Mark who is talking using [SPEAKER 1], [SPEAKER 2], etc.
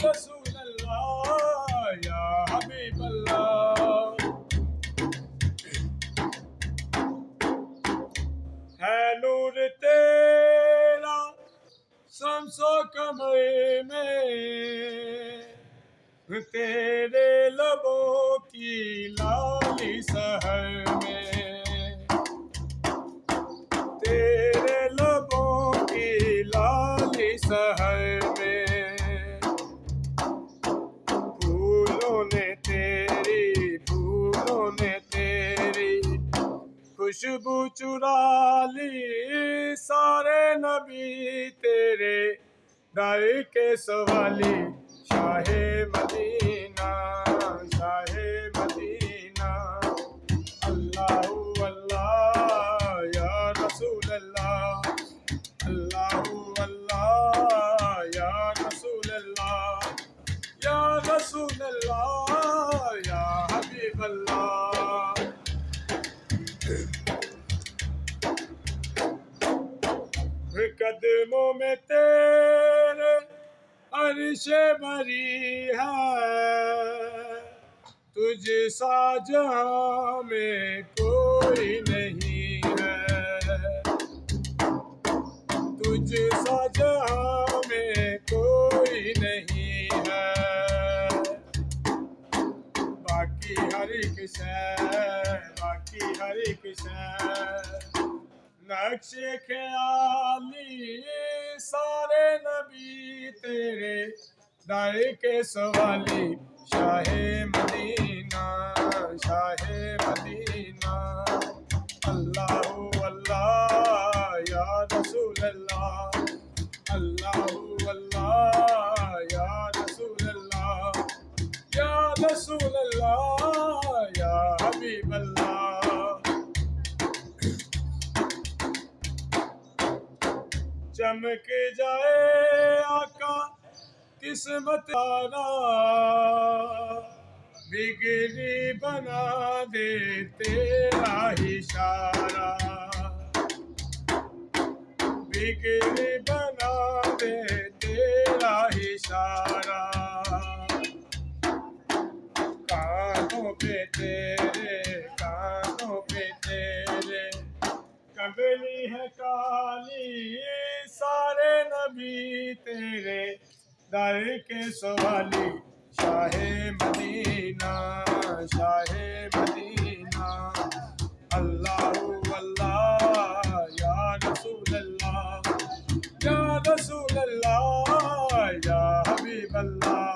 [SPEAKER 1] रसूल अल्लाह या हबीब अल्लाह। है नूर तेरा शम्सो कमर में, तेरे लबों की लाली सहर में, तेरे लबों की लाली सहर में, फूलों ने तेरी खुशबू चुरा ली, सारे नबी तेरे दर के सवाली, शाहे मदीना शाहे मदीना। अल्लाहु अल्लाह या रसूल अल्लाह, अल्लाहु अल्लाह या रसूल अल्लाह, या रसूल अल्लाह या हबीब अल्लाह। कदमों में तेरे अर्शे भरी है, तुझ सा जहां में कोई नहीं है, तुझ सा जहां में कोई नहीं है। बाकी हर एक नक्शे ख्याली, सारे नबी तेरे दर के सवाली, शाहे मदीना शाहे मदीना। अल्लाहु अल्लाह या रसूल अल्लाह, अल्लाहु अल्लाह या रसूल अल्लाह, या रसूल अल्लाह या हबीब अल्लाह। चमक जाए आका किस्मत तारा, बिगड़ी बना दे तेरा इशारा, बिगड़ी बना दे तेरा इशारा। कानों पे तेरे कबली है काली, सारे नबी तेरे दर के सवाली, शाहे मदीना शाहे मदीना। अल्लाहु अल्लाह या रसूल अल्लाह, या रसूल अल्लाह या हबीब अल्लाह।